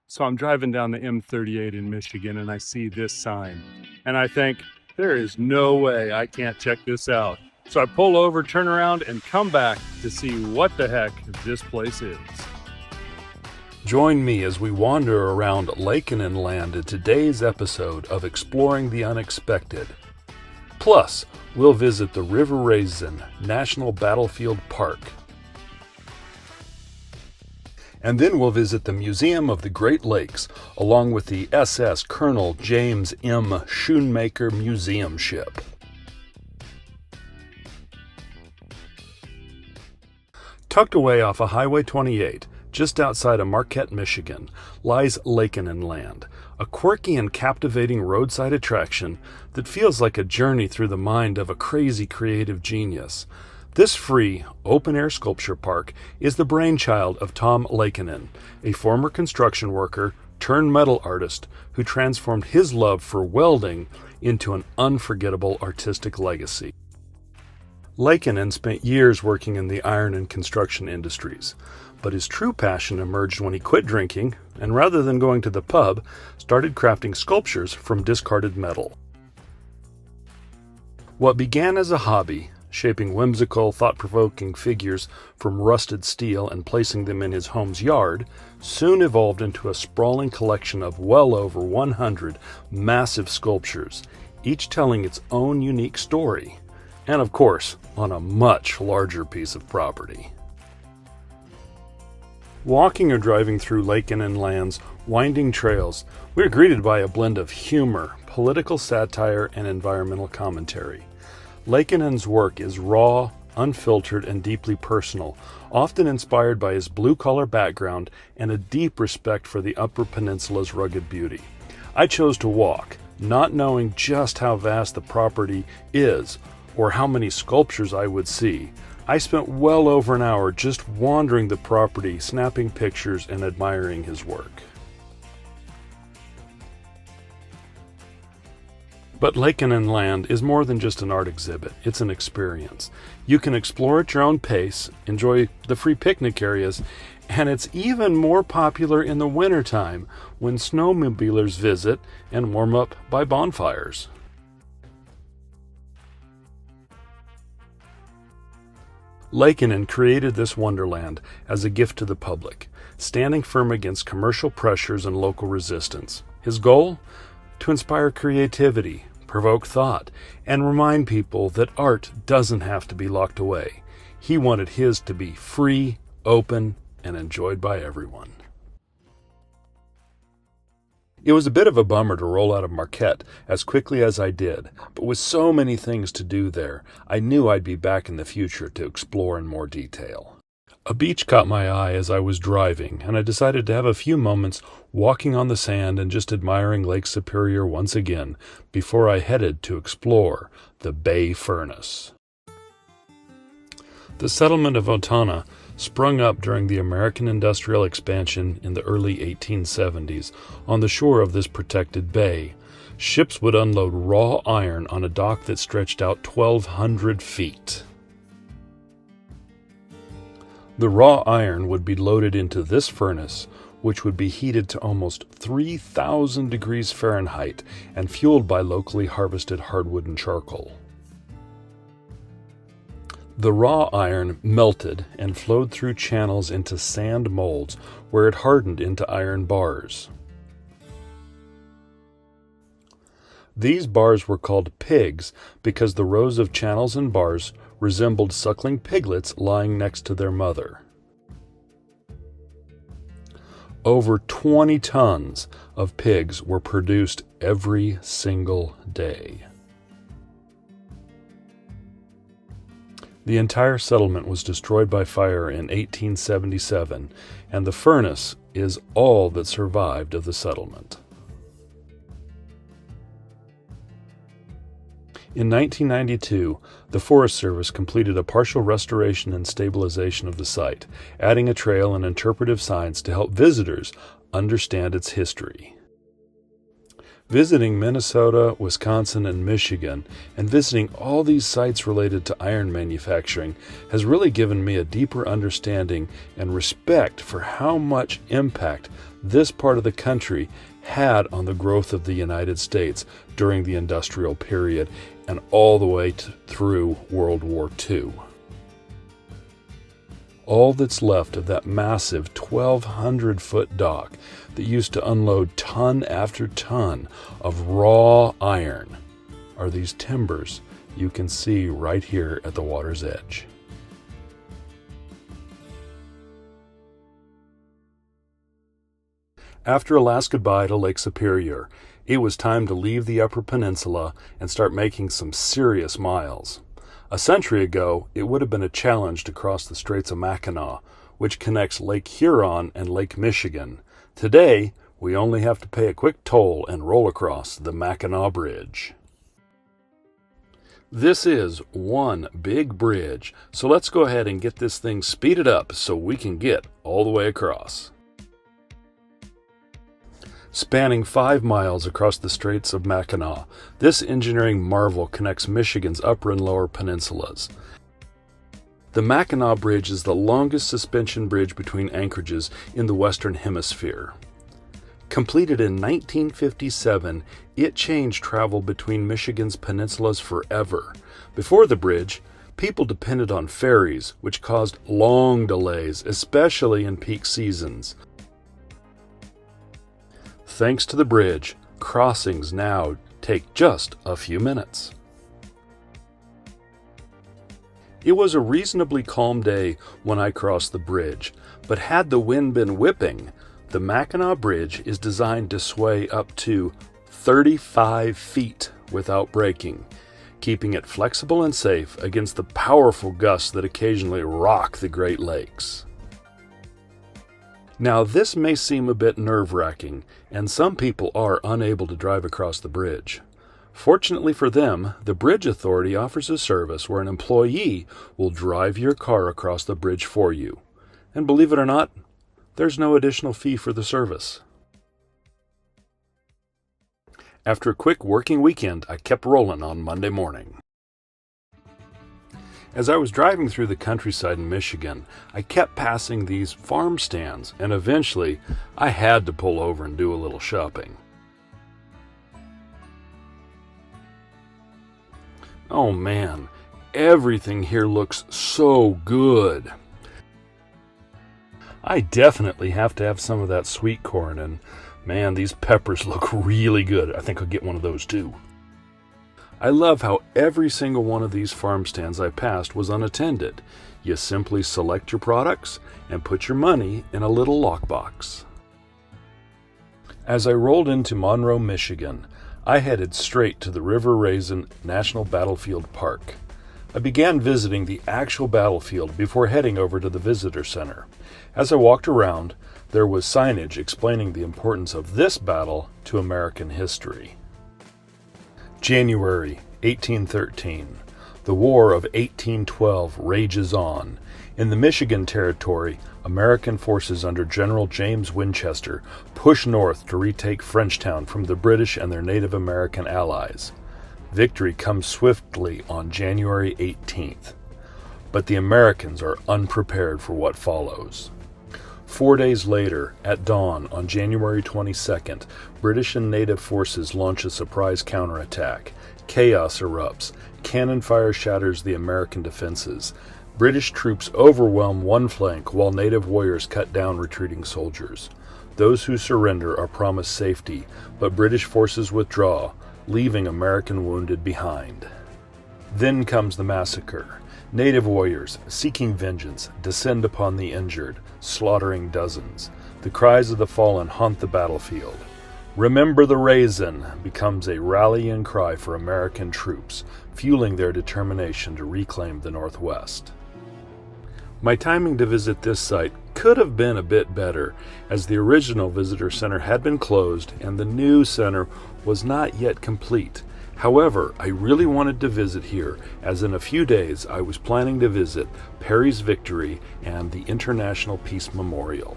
So I'm driving down the M38 in Michigan and I see this sign and I think, there is no way I can't check this out. So I pull over, turn around, and come back to see what the heck this place is. Join me as we wander around Lakenenland in today's episode of Exploring the Unexpected. Plus, we'll visit the River Raisin National Battlefield Park. And then we'll visit the Museum of the Great Lakes, along with the SS Colonel James M. Schoonmaker Museum ship. Tucked away off of Highway 28, just outside of Marquette, Michigan, lies Lakenenland, a quirky and captivating roadside attraction that feels like a journey through the mind of a crazy creative genius. This free, open-air sculpture park is the brainchild of Tom Laikinen, a former construction worker turned metal artist who transformed his love for welding into an unforgettable artistic legacy. Laikinen spent years working in the iron and construction industries, but his true passion emerged when he quit drinking and, rather than going to the pub, started crafting sculptures from discarded metal. What began as a hobby, shaping whimsical, thought-provoking figures from rusted steel and placing them in his home's yard, soon evolved into a sprawling collection of well over 100 massive sculptures, each telling its own unique story, and of course, on a much larger piece of property. Walking or driving through Lakenenland's winding trails, we are greeted by a blend of humor, political satire, and environmental commentary. Laikinen's work is raw, unfiltered, and deeply personal, often inspired by his blue-collar background and a deep respect for the Upper Peninsula's rugged beauty. I chose to walk, not knowing just how vast the property is or how many sculptures I would see. I spent well over an hour just wandering the property, snapping pictures, and admiring his work. But Lakenenland is more than just an art exhibit, it's an experience. You can explore at your own pace, enjoy the free picnic areas, and it's even more popular in the wintertime when snowmobilers visit and warm up by bonfires. Laikinen created this wonderland as a gift to the public, standing firm against commercial pressures and local resistance. His goal? To inspire creativity, provoke thought, and remind people that art doesn't have to be locked away. He wanted his to be free, open, and enjoyed by everyone. It was a bit of a bummer to roll out of Marquette as quickly as I did, but with so many things to do there, I knew I'd be back in the future to explore in more detail. A beach caught my eye as I was driving, and I decided to have a few moments walking on the sand and just admiring Lake Superior once again before I headed to explore the Bay Furnace. The settlement of Otana sprung up during the American industrial expansion in the early 1870s on the shore of this protected bay. Ships would unload raw iron on a dock that stretched out 1,200 feet. The raw iron would be loaded into this furnace, which would be heated to almost 3,000 degrees Fahrenheit and fueled by locally harvested hardwood and charcoal. The raw iron melted and flowed through channels into sand molds where it hardened into iron bars. These bars were called pigs because the rows of channels and bars resembled suckling piglets lying next to their mother. Over 20 tons of pigs were produced every single day. The entire settlement was destroyed by fire in 1877, and the furnace is all that survived of the settlement. In 1992, the Forest Service completed a partial restoration and stabilization of the site, adding a trail and interpretive signs to help visitors understand its history. Visiting Minnesota, Wisconsin, and Michigan, and visiting all these sites related to iron manufacturing has really given me a deeper understanding and respect for how much impact this part of the country had on the growth of the United States during the industrial period and all the way through World War II. All that's left of that massive 1,200-foot dock that used to unload ton after ton of raw iron are these timbers you can see right here at the water's edge. After a last goodbye to Lake Superior, it was time to leave the Upper Peninsula and start making some serious miles. A century ago, it would have been a challenge to cross the Straits of Mackinac, which connects Lake Huron and Lake Michigan. Today, we only have to pay a quick toll and roll across the Mackinac Bridge. This is one big bridge, so let's go ahead and get this thing speeded up so we can get all the way across. Spanning 5 miles across the Straits of Mackinac, this engineering marvel connects Michigan's upper and lower peninsulas. The Mackinac Bridge is the longest suspension bridge between anchorages in the Western Hemisphere. Completed in 1957, it changed travel between Michigan's peninsulas forever. Before the bridge, people depended on ferries, which caused long delays, especially in peak seasons. Thanks to the bridge, crossings now take just a few minutes. It was a reasonably calm day when I crossed the bridge, but had the wind been whipping, the Mackinac Bridge is designed to sway up to 35 feet without breaking, keeping it flexible and safe against the powerful gusts that occasionally rock the Great Lakes. Now, this may seem a bit nerve-wracking, and some people are unable to drive across the bridge. Fortunately for them, the Bridge Authority offers a service where an employee will drive your car across the bridge for you. And believe it or not, there's no additional fee for the service. After a quick working weekend, I kept rolling on Monday morning. As I was driving through the countryside in Michigan, I kept passing these farm stands, and eventually I had to pull over and do a little shopping. Oh man, everything here looks so good. I definitely have to have some of that sweet corn, and man, these peppers look really good. I think I'll get one of those too. I love how every single one of these farm stands I passed was unattended. You simply select your products and put your money in a little lockbox. As I rolled into Monroe, Michigan, I headed straight to the River Raisin National Battlefield Park. I began visiting the actual battlefield before heading over to the visitor center. As I walked around, there was signage explaining the importance of this battle to American history. January 1813. The War of 1812 rages on. In the Michigan Territory, American forces under General James Winchester push north to retake Frenchtown from the British and their Native American allies. Victory comes swiftly on January 18th, but the Americans are unprepared for what follows. 4 days later, at dawn on January 22nd, British and Native forces launch a surprise counterattack. Chaos erupts. Cannon fire shatters the American defenses. British troops overwhelm one flank while Native warriors cut down retreating soldiers. Those who surrender are promised safety, but British forces withdraw, leaving American wounded behind. Then comes the massacre. Native warriors, seeking vengeance, descend upon the injured, slaughtering dozens. The cries of the fallen haunt the battlefield. "Remember the Raisin" becomes a rallying cry for American troops, fueling their determination to reclaim the Northwest. My timing to visit this site could have been a bit better, as the original visitor center had been closed and the new center was not yet complete. However, I really wanted to visit here, as in a few days I was planning to visit Perry's Victory and the International Peace Memorial.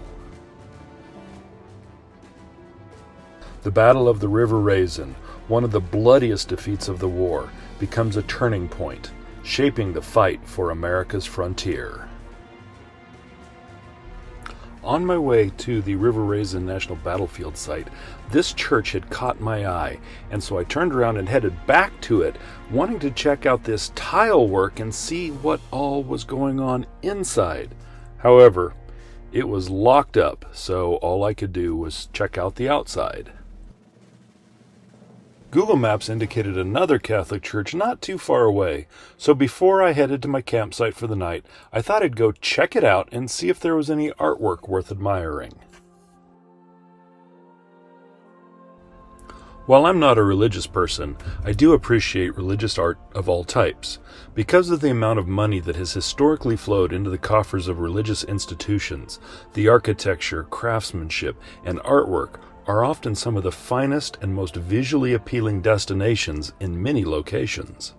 The Battle of the River Raisin, one of the bloodiest defeats of the war, becomes a turning point, shaping the fight for America's frontier. On my way to the River Raisin National Battlefield site, this church had caught my eye, and so I turned around and headed back to it, wanting to check out this tile work and see what all was going on inside. However, it was locked up, so all I could do was check out the outside. Google Maps indicated another Catholic church not too far away, so before I headed to my campsite for the night, I thought I'd go check it out and see if there was any artwork worth admiring. While I'm not a religious person, I do appreciate religious art of all types. Because of the amount of money that has historically flowed into the coffers of religious institutions, the architecture, craftsmanship, and artwork are often some of the finest and most visually appealing destinations in many locations.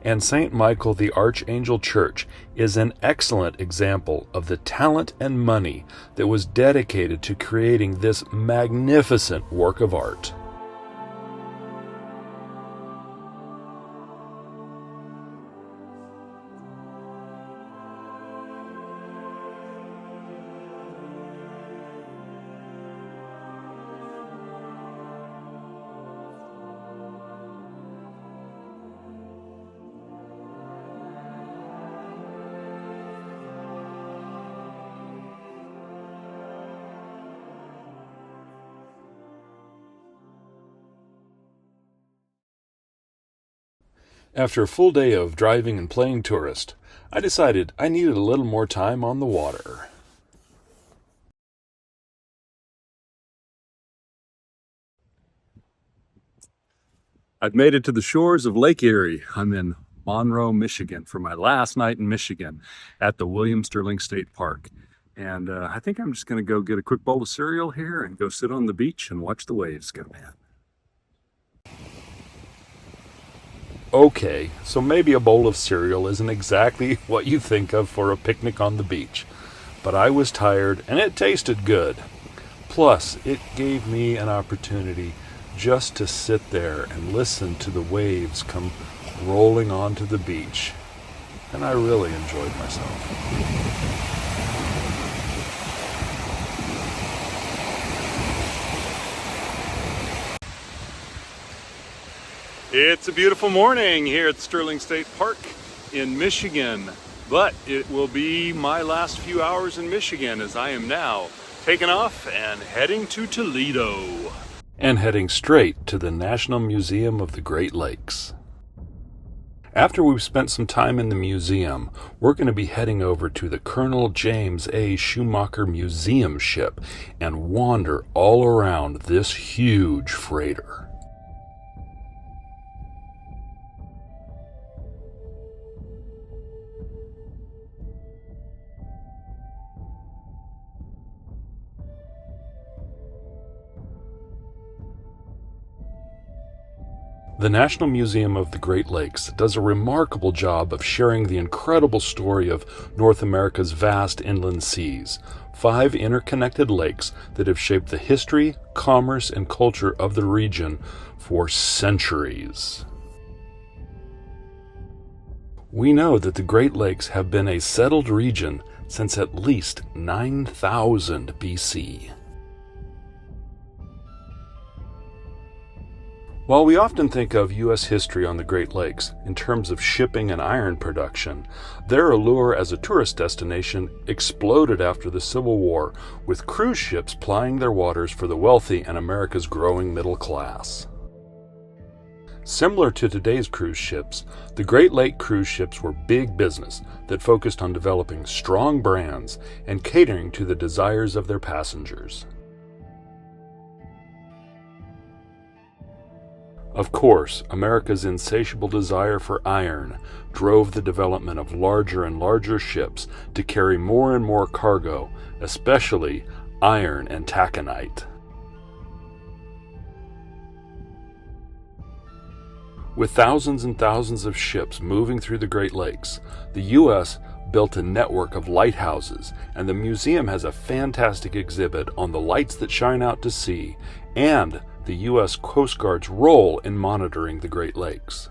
And St. Michael the Archangel Church is an excellent example of the talent and money that was dedicated to creating this magnificent work of art. After a full day of driving and playing tourist, I decided I needed a little more time on the water. I've made it to the shores of Lake Erie. I'm in Monroe, Michigan for my last night in Michigan at the William Sterling State Park. And I think I'm just going to go get a quick bowl of cereal here and go sit on the beach and watch the waves come in. Okay, so maybe a bowl of cereal isn't exactly what you think of for a picnic on the beach, but I was tired and it tasted good. Plus, it gave me an opportunity just to sit there and listen to the waves come rolling onto the beach, and I really enjoyed myself. It's a beautiful morning here at Sterling State Park in Michigan, but it will be my last few hours in Michigan as I am now taking off and heading to Toledo. And heading straight to the National Museum of the Great Lakes. After we've spent some time in the museum, we're going to be heading over to the Colonel James A. Schoonmaker Museum ship and wander all around this huge freighter. The National Museum of the Great Lakes does a remarkable job of sharing the incredible story of North America's vast inland seas, 5 interconnected lakes that have shaped the history, commerce, and culture of the region for centuries. We know that the Great Lakes have been a settled region since at least 9,000 BC. While we often think of U.S. history on the Great Lakes in terms of shipping and iron production, their allure as a tourist destination exploded after the Civil War, with cruise ships plying their waters for the wealthy and America's growing middle class. Similar to today's cruise ships, the Great Lake cruise ships were big business that focused on developing strong brands and catering to the desires of their passengers. Of course, America's insatiable desire for iron drove the development of larger and larger ships to carry more and more cargo, especially iron and taconite. With thousands and thousands of ships moving through the Great Lakes, the U.S. built a network of lighthouses, and the museum has a fantastic exhibit on the lights that shine out to sea and the U.S. Coast Guard's role in monitoring the Great Lakes.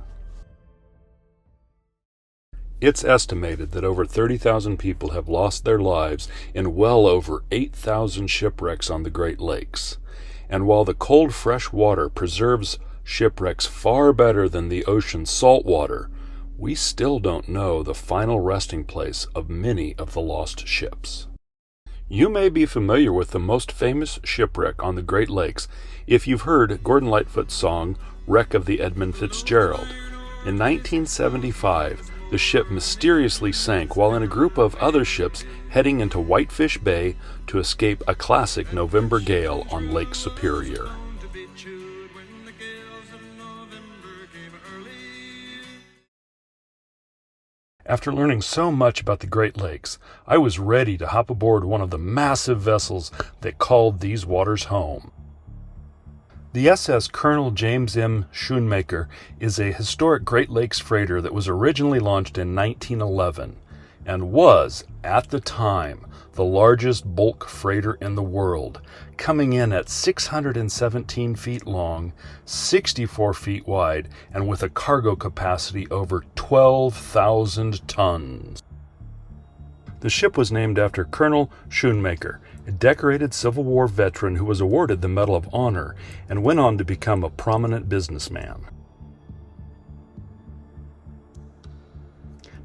It's estimated that over 30,000 people have lost their lives in well over 8,000 shipwrecks on the Great Lakes. And while the cold, fresh water preserves shipwrecks far better than the ocean's salt water, we still don't know the final resting place of many of the lost ships. You may be familiar with the most famous shipwreck on the Great Lakes if you've heard Gordon Lightfoot's song, Wreck of the Edmund Fitzgerald. In 1975, the ship mysteriously sank while in a group of other ships heading into Whitefish Bay to escape a classic November gale on Lake Superior. After learning so much about the Great Lakes, I was ready to hop aboard one of the massive vessels that called these waters home. The SS Colonel James M. Schoonmaker is a historic Great Lakes freighter that was originally launched in 1911 and was, at the time, the largest bulk freighter in the world, coming in at 617 feet long, 64 feet wide, and with a cargo capacity over 12,000 tons. The ship was named after Colonel Schoonmaker, a decorated Civil War veteran who was awarded the Medal of Honor and went on to become a prominent businessman.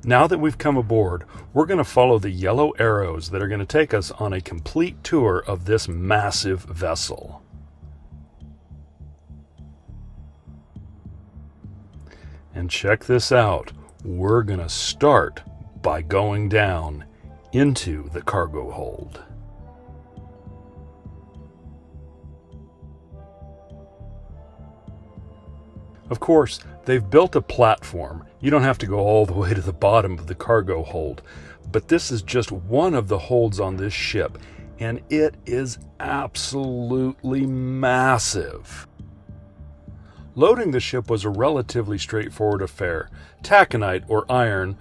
Now that we've come aboard, we're going to follow the yellow arrows that are going to take us on a complete tour of this massive vessel. And check this out. We're going to start by going down into the cargo hold. Of course, they've built a platform. You don't have to go all the way to the bottom of the cargo hold, but this is just one of the holds on this ship, and it is absolutely massive. Loading the ship was a relatively straightforward affair. Taconite, or iron,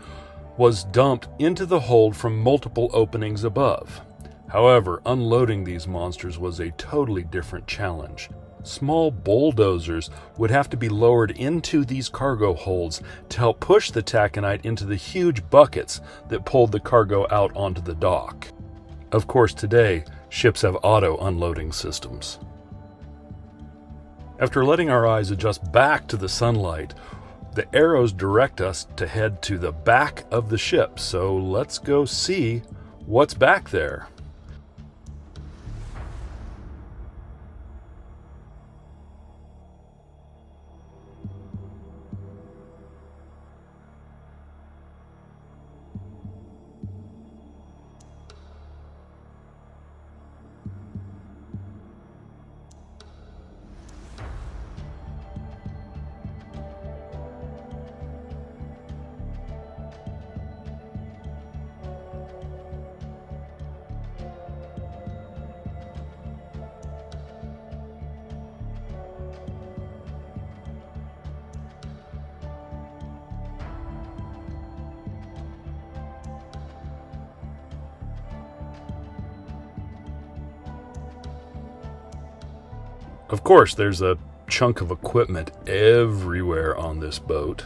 was dumped into the hold from multiple openings above. However, unloading these monsters was a totally different challenge. Small bulldozers would have to be lowered into these cargo holds to help push the taconite into the huge buckets that pulled the cargo out onto the dock. Of course, today, ships have auto unloading systems. After letting our eyes adjust back to the sunlight, the arrows direct us to head to the back of the ship, so let's go see what's back there. Of course, there's a chunk of equipment everywhere on this boat.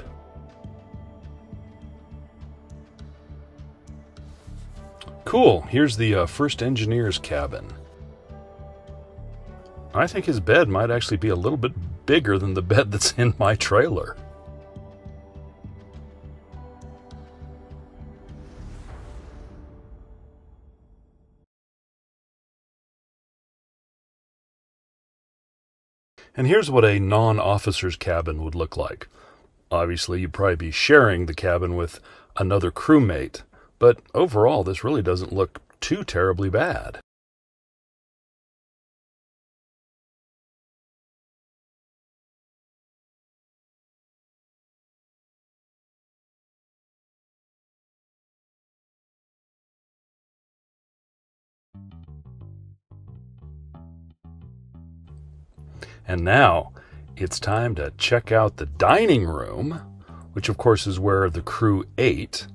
Cool, here's the first engineer's cabin. I think his bed might actually be a little bit bigger than the bed that's in my trailer. And here's what a non-officer's cabin would look like. Obviously, you'd probably be sharing the cabin with another crewmate, but overall, this really doesn't look too terribly bad. And now, it's time to check out the dining room, which of course is where the crew ate.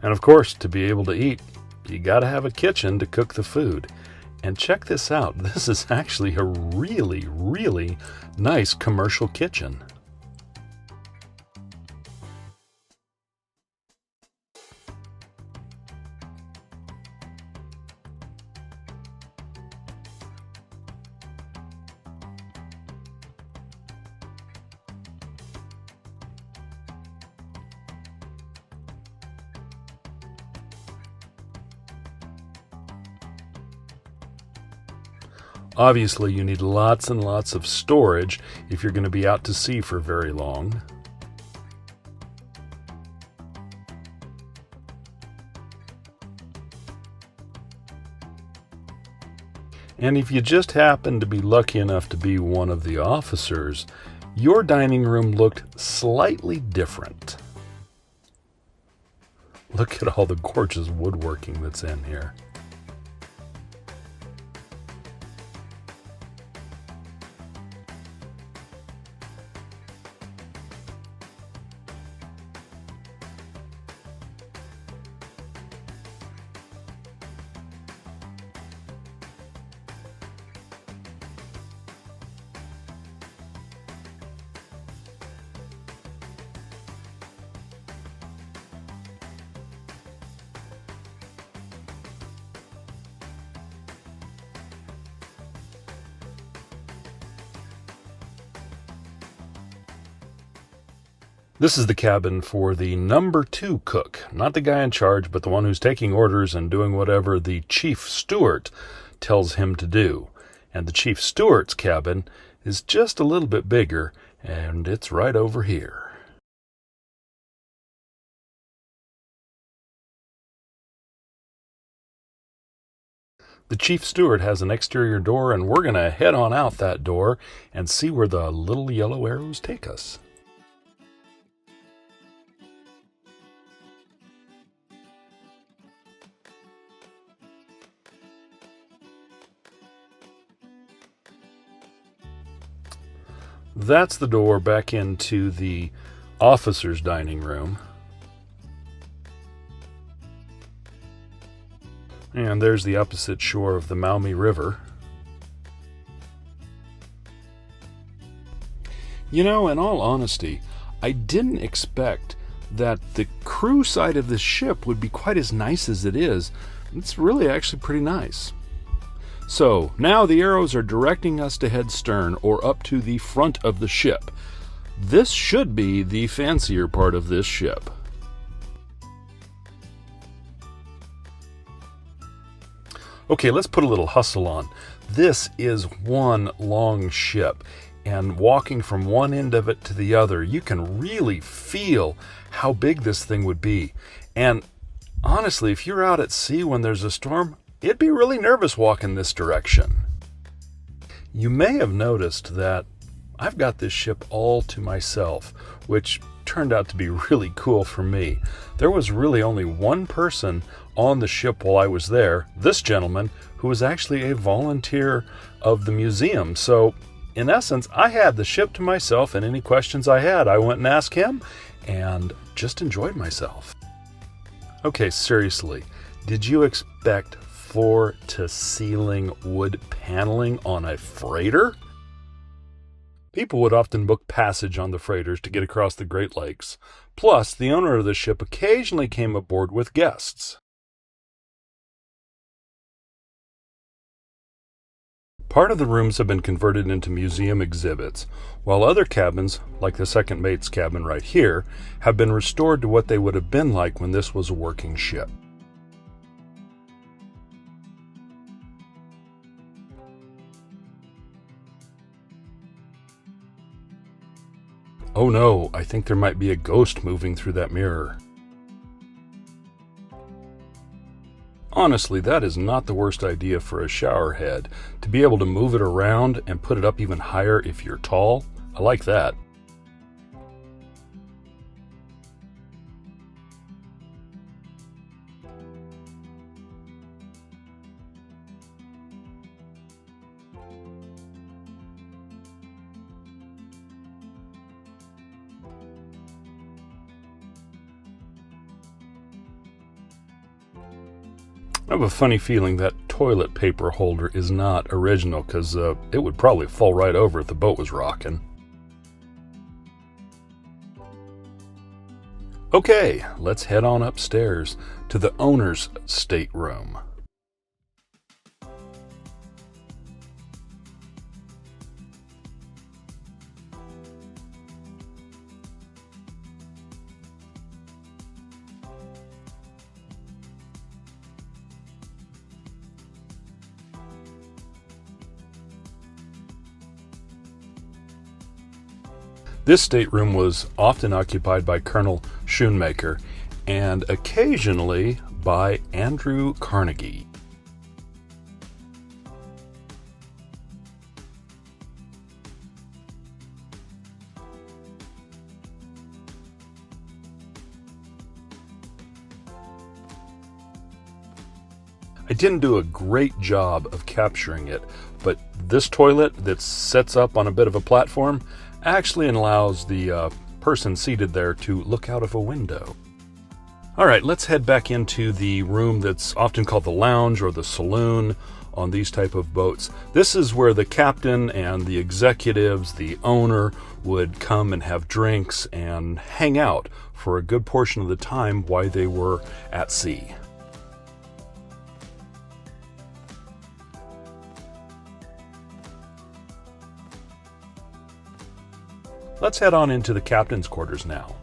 And of course, to be able to eat, you gotta have a kitchen to cook the food. And check this out. This is actually a really, really nice commercial kitchen. Obviously, you need lots and lots of storage if you're going to be out to sea for very long. And if you just happen to be lucky enough to be one of the officers, your dining room looked slightly different. Look at all the gorgeous woodworking that's in here. This is the cabin for the number 2 cook, not the guy in charge, but the one who's taking orders and doing whatever the chief steward tells him to do. And the chief steward's cabin is just a little bit bigger, and it's right over here. The chief steward has an exterior door, and we're going to head on out that door and see where the little yellow arrows take us. That's the door back into the officer's dining room. And there's the opposite shore of the Maumee River. You know, in all honesty, I didn't expect that the crew side of this ship would be quite as nice as it is. It's really actually pretty nice. So, now the arrows are directing us to head stern or up to the front of the ship. This should be the fancier part of this ship. Okay, let's put a little hustle on. This is one long ship, and walking from one end of it to the other, you can really feel how big this thing would be. And honestly, if you're out at sea when there's a storm, it'd be really nervous walking this direction. You may have noticed that I've got this ship all to myself, which turned out to be really cool for me. There was really only one person on the ship while I was there, this gentleman, who was actually a volunteer of the museum. So, in essence, I had the ship to myself, and any questions I had, I went and asked him, and just enjoyed myself. Okay, seriously, did you expect floor-to-ceiling wood paneling on a freighter? People would often book passage on the freighters to get across the Great Lakes. Plus, the owner of the ship occasionally came aboard with guests. Part of the rooms have been converted into museum exhibits, while other cabins, like the second mate's cabin right here, have been restored to what they would have been like when this was a working ship. Oh no, I think there might be a ghost moving through that mirror. Honestly, that is not the worst idea for a shower head, to be able to move it around and put it up even higher if you're tall. I like that. I have a funny feeling that toilet paper holder is not original because it would probably fall right over if the boat was rocking. Okay, let's head on upstairs to the owner's stateroom. This stateroom was often occupied by Colonel Schoonmaker and occasionally by Andrew Carnegie. I didn't do a great job of capturing it, but this toilet that sets up on a bit of a platform actually allows the person seated there to look out of a window. All right, let's head back into the room that's often called the lounge or the saloon on these type of boats. This is where the captain and the executives, the owner, would come and have drinks and hang out for a good portion of the time while they were at sea. Let's head on into the captain's quarters now.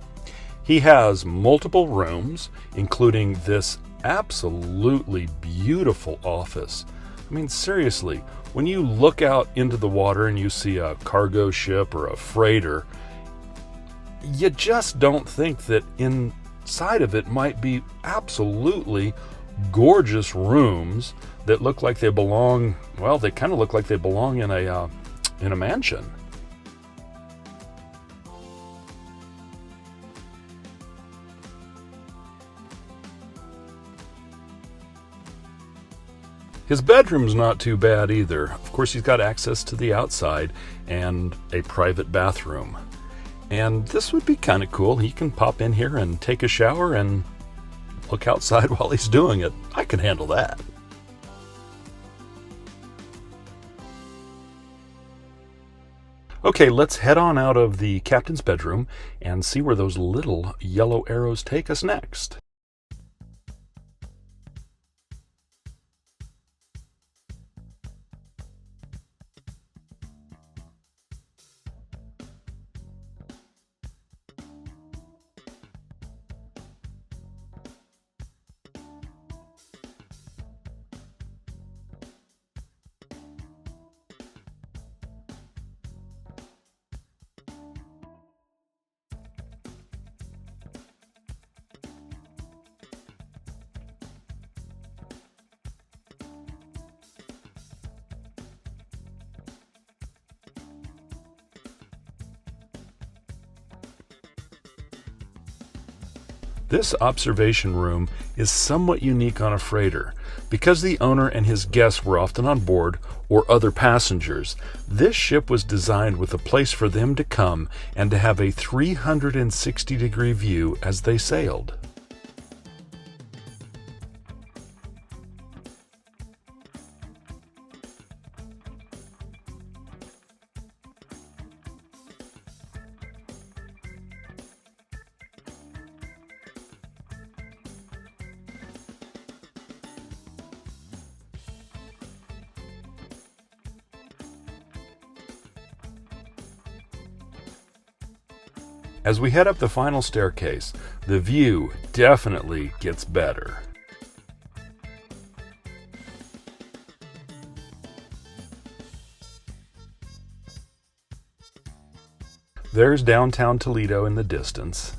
He has multiple rooms, including this absolutely beautiful office. I mean, seriously, when you look out into the water and you see a cargo ship or a freighter, you just don't think that inside of it might be absolutely gorgeous rooms that look like they belong, well, they kind of look like they belong in a mansion. His bedroom's not too bad either. Of course, he's got access to the outside and a private bathroom. And this would be kind of cool. He can pop in here and take a shower and look outside while he's doing it. I can handle that. Okay, let's head on out of the captain's bedroom and see where those little yellow arrows take us next. This observation room is somewhat unique on a freighter. Because the owner and his guests were often on board or other passengers, this ship was designed with a place for them to come and to have a 360-degree view as they sailed. As we head up the final staircase, the view definitely gets better. There's downtown Toledo in the distance.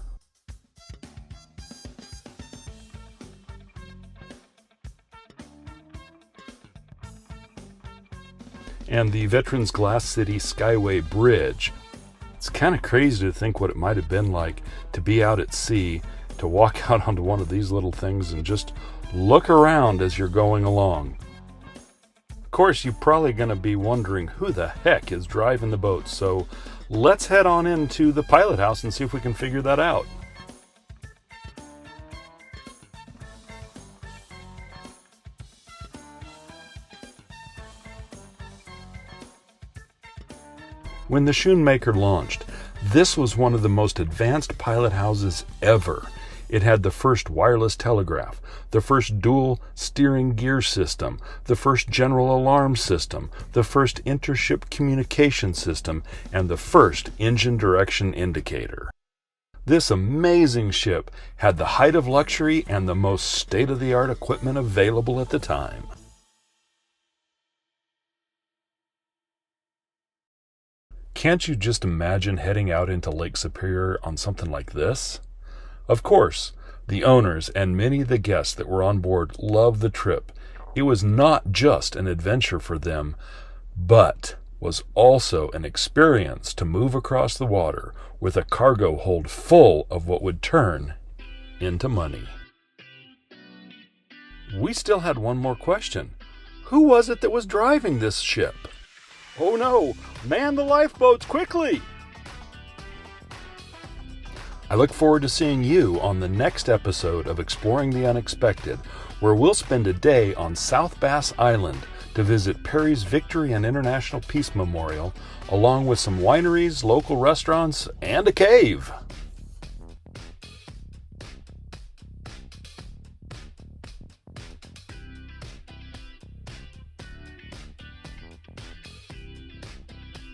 And the Veterans Glass City Skyway Bridge. It's kind of crazy to think what it might have been like to be out at sea, to walk out onto one of these little things and just look around as you're going along. Of course, you're probably going to be wondering who the heck is driving the boat, so let's head on into the pilot house and see if we can figure that out. When the Schoonmaker launched, this was one of the most advanced pilot houses ever. It had the first wireless telegraph, the first dual steering gear system, the first general alarm system, the first intership communication system, and the first engine direction indicator. This amazing ship had the height of luxury and the most state-of-the-art equipment available at the time. Can't you just imagine heading out into Lake Superior on something like this? Of course, the owners and many of the guests that were on board loved the trip. It was not just an adventure for them, but was also an experience to move across the water with a cargo hold full of what would turn into money. We still had one more question. Who was it that was driving this ship? Oh no! Man the lifeboats quickly! I look forward to seeing you on the next episode of Exploring the Unexpected, where we'll spend a day on South Bass Island to visit Perry's Victory and International Peace Memorial, along with some wineries, local restaurants, and a cave.